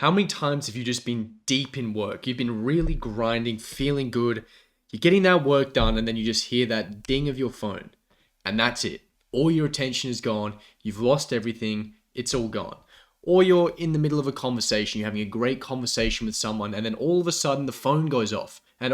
How many times have you just been deep in work? You've been really grinding, feeling good. You're getting that work done, and then you just hear that ding of your phone. And that's it. All your attention is gone. You've lost everything. It's all gone. Or you're in the middle of a conversation. You're having a great conversation with someone, and then all of a sudden the phone goes off. And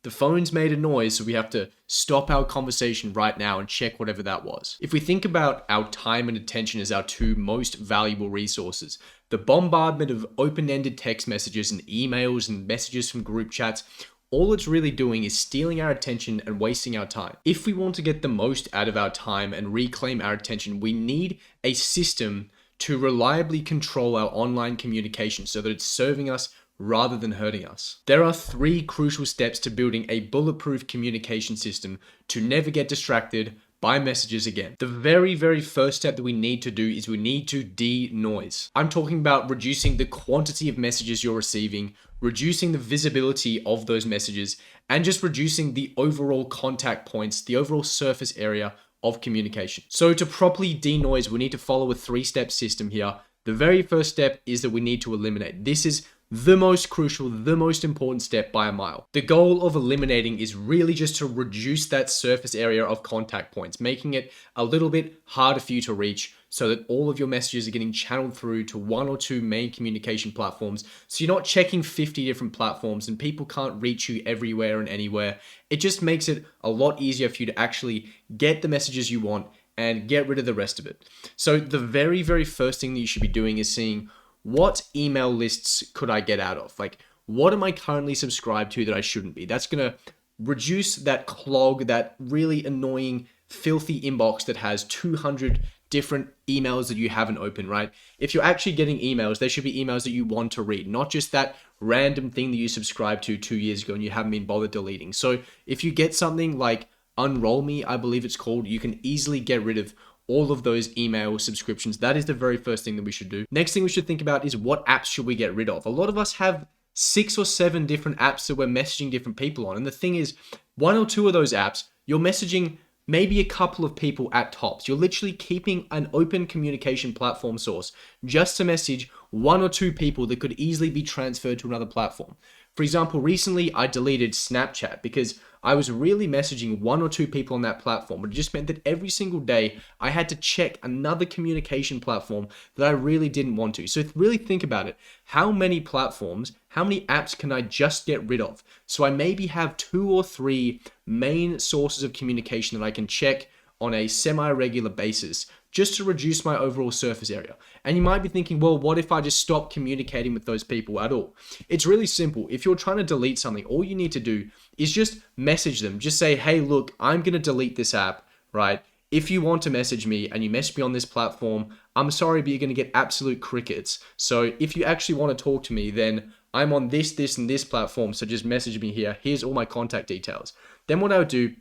the phone's made a noise, so we have to stop our conversation right now and check whatever that was. If we think about our time and attention as our two most valuable resources, the bombardment of open-ended text messages and emails and messages from group chats, all it's really doing is stealing our attention and wasting our time. If we want to get the most out of our time and reclaim our attention, we need a system to reliably control our online communication so that it's serving us rather than hurting us. There are 3 crucial steps to building a bulletproof communication system to never get distracted by messages again. The very, very first step that we need to do is we need to de-noise. I'm talking about reducing the quantity of messages you're receiving, reducing the visibility of those messages, and just reducing the overall contact points, the overall surface area of communication. So to properly de-noise, we need to follow a 3-step system here. The very first step is that we need to eliminate. This is the most crucial, the most important step by a mile. The goal of eliminating is really just to reduce that surface area of contact points, making it a little bit harder for you to reach so that all of your messages are getting channeled through to 1 or 2 main communication platforms. So you're not checking 50 different platforms and people can't reach you everywhere and anywhere. It just makes it a lot easier for you to actually get the messages you want and get rid of the rest of it. So the very, very first thing that you should be doing is seeing, what email lists could I get out of? Like, what am I currently subscribed to that I shouldn't be? That's going to reduce that clog, that really annoying, filthy inbox that has 200 different emails that you haven't opened, right? If you're actually getting emails, they should be emails that you want to read, not just that random thing that you subscribed to 2 years ago and you haven't been bothered deleting. So if you get something like Unroll Me, I believe it's called, you can easily get rid of all of those email subscriptions. That is the very first thing that we should do. Next thing we should think about is, what apps should we get rid of? A lot of us have 6 or 7 different apps that we're messaging different people on. And the thing is, 1 or 2 of those apps, you're messaging maybe a couple of people at tops. You're literally keeping an open communication platform source just to message 1 or 2 people that could easily be transferred to another platform. For example, recently I deleted Snapchat because I was really messaging 1 or 2 people on that platform. It just meant that every single day I had to check another communication platform that I really didn't want to. So really think about it. How many platforms, how many apps can I just get rid of? So I maybe have 2 or 3 main sources of communication that I can check on a semi-regular basis just to reduce my overall surface area. And you might be thinking, well, what if I just stop communicating with those people at all? It's really simple. If you're trying to delete something, all you need to do is just message them. Just say, hey, look, I'm going to delete this app, right? If you want to message me and you message me on this platform, I'm sorry, but you're going to get absolute crickets. So if you actually want to talk to me, then I'm on this, and this platform. So just message me here. Here's all my contact details. Then what I would do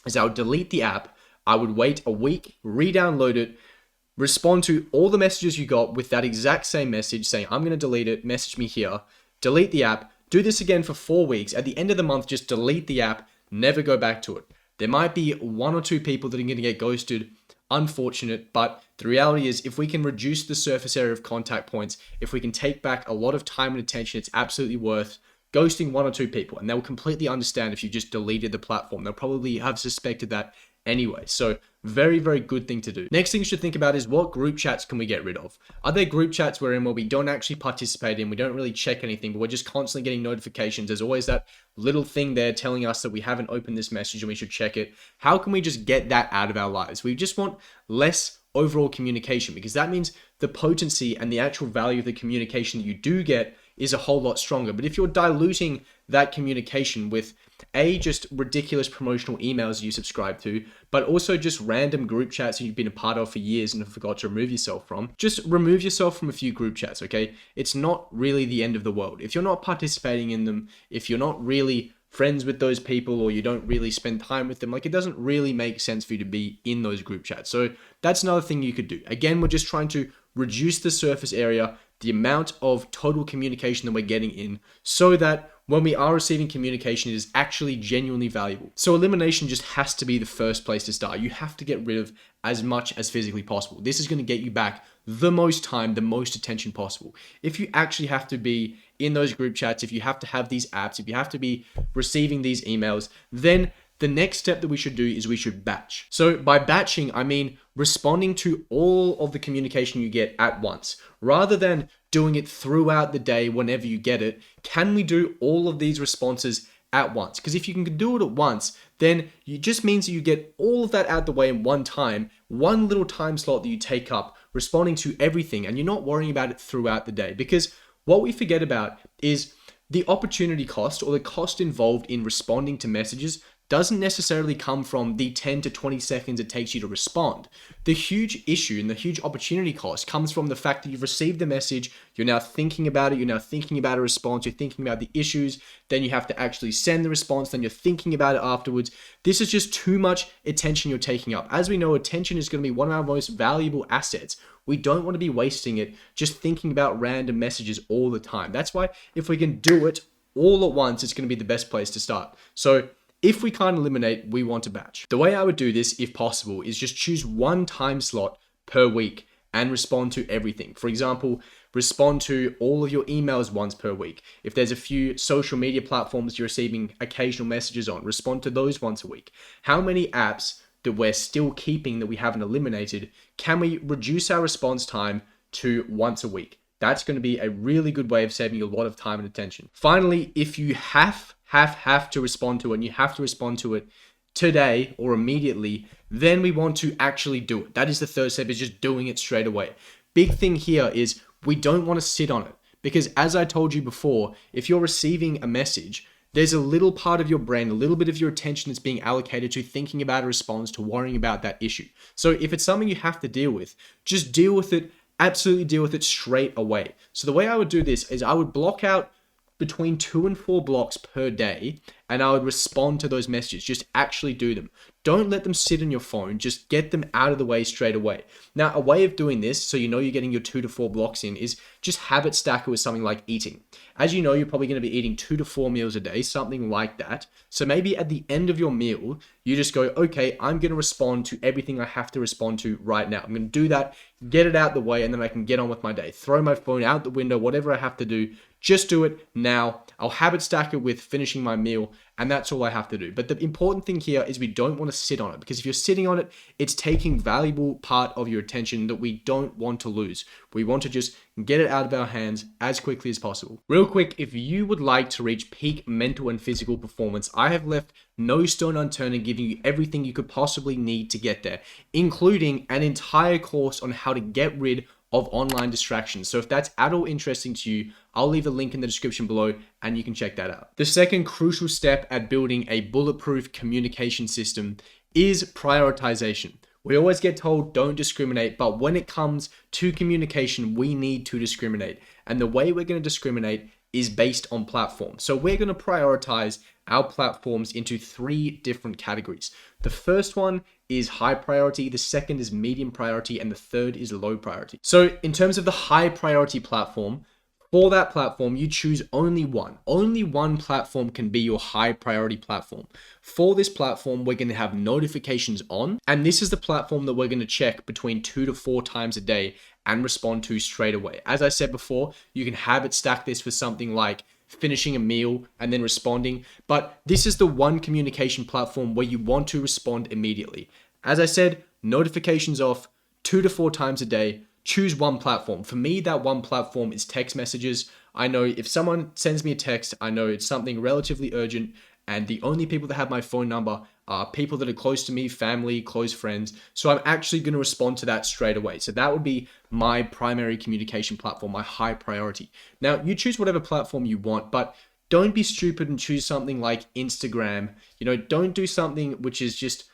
is I would delete the app. I would wait a week, re-download it, respond to all the messages you got with that exact same message saying, I'm going to delete it, message me here, delete the app, do this again for 4 weeks. At the end of the month, just delete the app, never go back to it. There might be 1 or 2 people that are going to get ghosted, unfortunate, but the reality is, if we can reduce the surface area of contact points, if we can take back a lot of time and attention, it's absolutely worth ghosting 1 or 2 people, and they'll completely understand if you just deleted the platform. They'll probably have suspected that anyway. So very, very good thing to do. Next thing you should think about is, what group chats can we get rid of? Are there group chats where we don't actually participate in, we don't really check anything, but we're just constantly getting notifications? There's always that little thing there telling us that we haven't opened this message and we should check it. How can we just get that out of our lives? We just want less overall communication, because that means the potency and the actual value of the communication that you do get is a whole lot stronger. But if you're diluting that communication with just ridiculous promotional emails you subscribe to, but also just random group chats that you've been a part of for years and have forgot to remove yourself from, just remove yourself from a few group chats, okay? It's not really the end of the world. If you're not participating in them, if you're not really friends with those people, or you don't really spend time with them, like, it doesn't really make sense for you to be in those group chats. So that's another thing you could do. Again, we're just trying to reduce the surface area, the amount of total communication that we're getting in, so that when we are receiving communication, it is actually genuinely valuable. So elimination just has to be the first place to start. You have to get rid of as much as physically possible. This is going to get you back the most time, the most attention possible. If you actually have to be in those group chats, if you have to have these apps, if you have to be receiving these emails, then the next step that we should do is we should batch. So by batching, I mean responding to all of the communication you get at once. Rather than doing it throughout the day whenever you get it, can we do all of these responses at once? Because if you can do it at once, then it just means that you get all of that out the way in one time, one little time slot that you take up responding to everything, and you're not worrying about it throughout the day. Because what we forget about is the opportunity cost or the cost involved in responding to messages doesn't necessarily come from the 10 to 20 seconds it takes you to respond. The huge issue and the huge opportunity cost comes from the fact that you've received the message, you're now thinking about it, you're now thinking about a response, you're thinking about the issues, then you have to actually send the response, then you're thinking about it afterwards. This is just too much attention you're taking up. As we know, attention is going to be one of our most valuable assets. We don't want to be wasting it just thinking about random messages all the time. That's why if we can do it all at once, it's going to be the best place to start. So if we can't eliminate, we want to batch. The way I would do this, if possible, is just choose one time slot per week and respond to everything. For example, respond to all of your emails once per week. If there's a few social media platforms you're receiving occasional messages on, respond to those once a week. How many apps that we're still keeping that we haven't eliminated, can we reduce our response time to once a week? That's going to be a really good way of saving you a lot of time and attention. Finally, if you have to respond to it, and you have to respond to it today or immediately, then we want to actually do it. That is the third step, is just doing it straight away. Big thing here is we don't want to sit on it, because as I told you before, if you're receiving a message, there's a little part of your brain, a little bit of your attention that's being allocated to thinking about a response, to worrying about that issue. So if it's something you have to deal with, just deal with it, absolutely deal with it straight away. So the way I would do this is I would block out between 2 and 4 blocks per day, and I would respond to those messages. Just actually do them. Don't let them sit on your phone. Just get them out of the way straight away. Now, a way of doing this, so you know you're getting your 2 to 4 blocks in, is just habit stack it with something like eating. As you know, you're probably going to be eating 2 to 4 meals a day, something like that. So maybe at the end of your meal, you just go, okay, I'm going to respond to everything I have to respond to right now. I'm going to do that, get it out the way, and then I can get on with my day. Throw my phone out the window, whatever I have to do. Just do it now. I'll habit stack it with finishing my meal, and that's all I have to do. But the important thing here is we don't want to sit on it, because if you're sitting on it, it's taking valuable part of your attention that we don't want to lose. We want to just get it out of our hands as quickly as possible. Real quick, if you would like to reach peak mental and physical performance, I have left no stone unturned in giving you everything you could possibly need to get there, including an entire course on how to get rid of online distractions. So if that's at all interesting to you, I'll leave a link in the description below and you can check that out. The second crucial step at building a bulletproof communication system is prioritization. We always get told don't discriminate, but when it comes to communication, we need to discriminate. And the way we're going to discriminate is based on platform. So we're going to prioritize our platforms into 3 different categories. The first one is high priority, the second is medium priority, and the third is low priority. So in terms of the high priority platform, for that platform, you choose only one. Only one platform can be your high priority platform. For this platform, we're going to have notifications on, and this is the platform that we're going to check between 2 to 4 times a day and respond to straight away. As I said before, you can habit stack this for something like finishing a meal and then responding, but this is the one communication platform where you want to respond immediately. As I said, notifications off 2 to 4 times a day. Choose one platform. For me, that one platform is text messages. I know if someone sends me a text, I know it's something relatively urgent, and the only people that have my phone number are people that are close to me, family, close friends. So I'm actually going to respond to that straight away. So that would be my primary communication platform, my high priority. Now, you choose whatever platform you want, but don't be stupid and choose something like Instagram. Don't do something which is just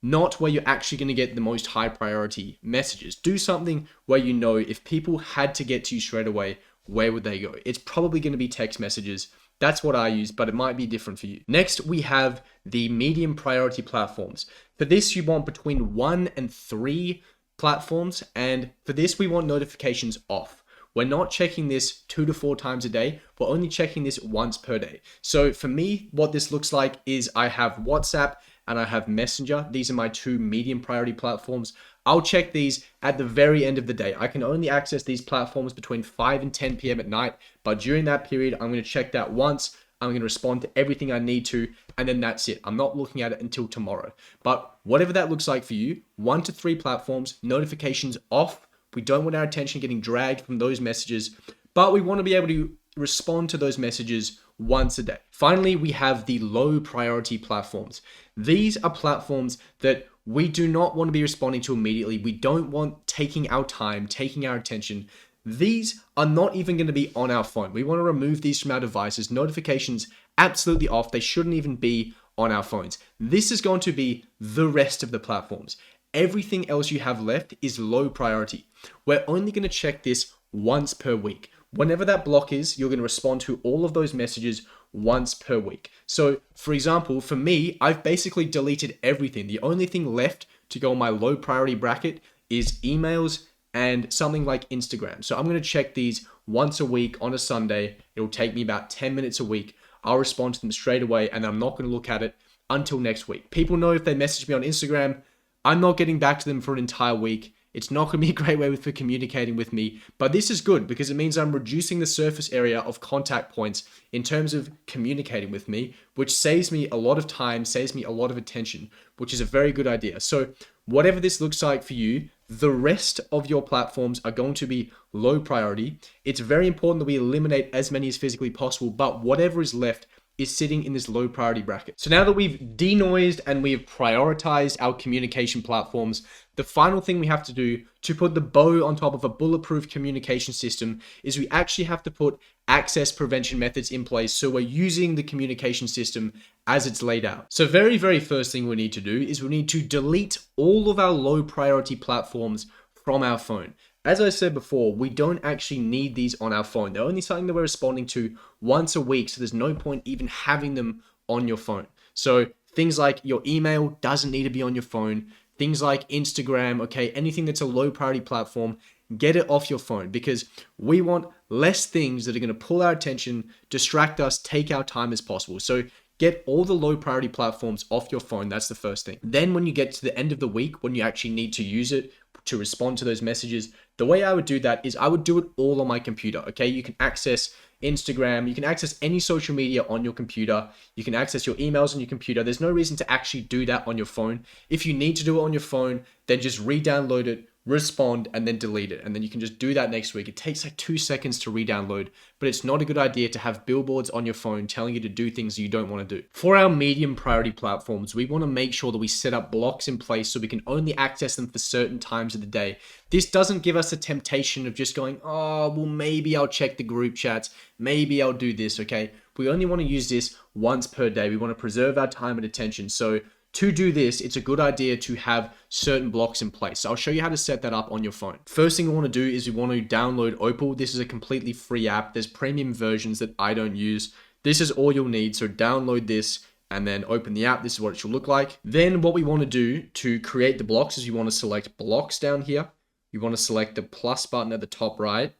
not where you're actually going to get the most high priority messages. Do something where you know if people had to get to you straight away, where would they go? It's probably going to be text messages. That's what I use, but it might be different for you. Next, we have the medium priority platforms. For this, you want between 1 and 3 platforms. And for this, we want notifications off. We're not checking this 2 to 4 times a day. We're only checking this once per day. So for me, what this looks like is I have WhatsApp and I have Messenger. These are my 2 medium priority platforms. I'll check these at the very end of the day. I can only access these platforms between 5 and 10 p.m. at night, but during that period, I'm going to check that once. I'm going to respond to everything I need to, and then that's it. I'm not looking at it until tomorrow. But whatever that looks like for you, 1 to 3 platforms, notifications off. We don't want our attention getting dragged from those messages, but we want to be able to respond to those messages once a day. Finally, we have the low priority platforms. These are platforms that we do not want to be responding to immediately. We don't want taking our time, taking our attention. These are not even going to be on our phone. We want to remove these from our devices. Notifications absolutely off. They shouldn't even be on our phones. This is going to be the rest of the platforms. Everything else you have left is low priority. We're only going to check this once per week. Whenever that block is, you're going to respond to all of those messages once per week. So, for example, for me, I've basically deleted everything. The only thing left to go on my low priority bracket is emails and something like Instagram. So I'm going to check these once a week on a Sunday. It'll take me about 10 minutes a week. I'll respond to them straight away, and I'm not going to look at it until next week. People know if they message me on Instagram, I'm not getting back to them for an entire week. It's not going to be a great way for communicating with me, but this is good because it means I'm reducing the surface area of contact points in terms of communicating with me, which saves me a lot of time, saves me a lot of attention, which is a very good idea. So whatever this looks like for you, the rest of your platforms are going to be low priority. It's very important that we eliminate as many as physically possible, but whatever is left is sitting in this low priority bracket. So now that we've denoised and we've prioritized our communication platforms, the final thing we have to do to put the bow on top of a bulletproof communication system is we actually have to put access prevention methods in place so we're using the communication system as it's laid out. So very first thing we need to do is we need to delete all of our low priority platforms from our phone. As I said before, we don't actually need these on our phone. They're only something that we're responding to once a week, so there's no point even having them on your phone. So things like your email doesn't need to be on your phone. Things like Instagram, okay, anything that's a low priority platform, get it off your phone because we want less things that are going to pull our attention, distract us, take our time as possible. So get all the low priority platforms off your phone. That's the first thing. Then when you get to the end of the week, when you actually need to use it to respond to those messages, the way I would do that is I would do it all on my computer, okay? You can access Instagram, you can access any social media on your computer, you can access your emails on your computer. There's no reason to actually do that on your phone. If you need to do it on your phone, then just re-download it, respond, and then delete it. And then you can just do that next week. It takes like 2 seconds to re-download, but it's not a good idea to have billboards on your phone telling you to do things you don't want to do. For our medium priority platforms, we want to make sure that we set up blocks in place so we can only access them for certain times of the day. This doesn't give us a temptation of just going, oh, well, maybe I'll check the group chats. Maybe I'll do this, okay? We only want to use this once per day. We want to preserve our time and attention. So to do this, it's a good idea to have certain blocks in place. So I'll show you how to set that up on your phone. First thing we want to do is we want to download Opal. This is a completely free app. There's premium versions that I don't use. This is all you'll need. So download this and then open the app. This is what it should look like. Then what we want to do to create the blocks is you want to select blocks down here. You want to select the plus button at the top right.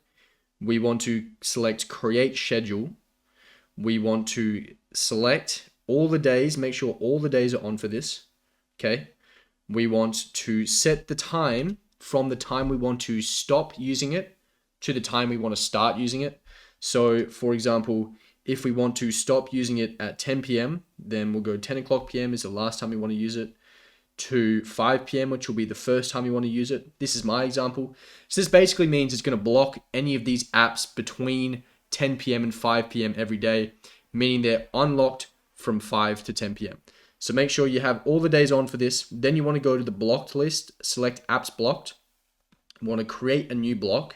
We want to select create schedule. We want to select all the days, make sure all the days are on for this, okay? We want to set the time from the time we want to stop using it to the time we want to start using it. So for example, if we want to stop using it at 10 p.m., then we'll go 10 o'clock p.m. is the last time we want to use it, to 5 p.m., which will be the first time you want to use it. This is my example. So this basically means it's going to block any of these apps between 10 p.m. and 5 p.m. every day, meaning they're unlocked from 5 to 10 p.m. So make sure you have all the days on for this. Then you want to go to the blocked list, select apps blocked. You want to create a new block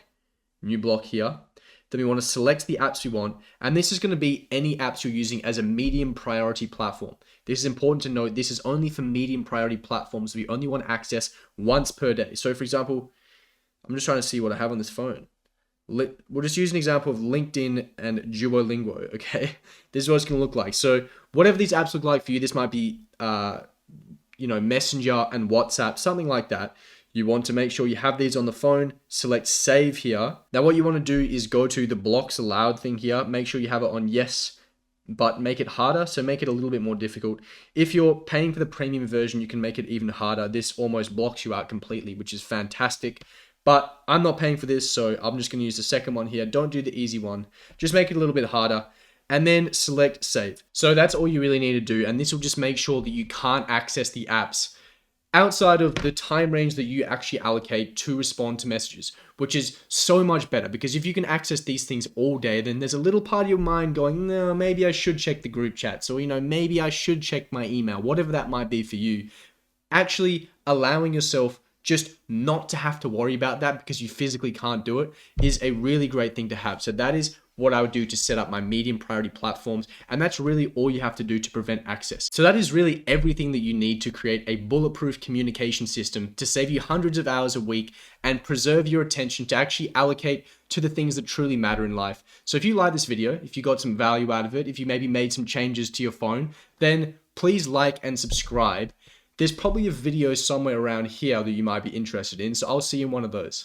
here. Then we want to select the apps we want. And this is going to be any apps you're using as a medium priority platform. This is important to note. This is only for medium priority platforms. We only want access once per day. So for example, I'm just trying to see what I have on this phone. We'll just use an example of LinkedIn and Duolingo, okay? This is what it's going to look like. So whatever these apps look like for you, this might be, Messenger and WhatsApp, something like that. You want to make sure you have these on the phone, select save here. Now what you want to do is go to the blocks allowed thing here. Make sure you have it on yes but make it harder. So make it a little bit more difficult. If you're paying for the premium version, you can make it even harder. This almost blocks you out completely, which is fantastic. But I'm not paying for this, so I'm just going to use the second one here. Don't do the easy one. Just make it a little bit harder. And then select save. So that's all you really need to do. And this will just make sure that you can't access the apps outside of the time range that you actually allocate to respond to messages, which is so much better, because if you can access these things all day, then there's a little part of your mind going, no, maybe I should check the group chats, or, maybe I should check my email, whatever that might be for you. Actually allowing yourself just not to have to worry about that because you physically can't do it is a really great thing to have. So that is what I would do to set up my medium priority platforms. And that's really all you have to do to prevent access. So that is really everything that you need to create a bulletproof communication system to save you hundreds of hours a week and preserve your attention to actually allocate to the things that truly matter in life. So if you like this video, if you got some value out of it, if you maybe made some changes to your phone, then please like and subscribe. There's probably a video somewhere around here that you might be interested in, so I'll see you in one of those.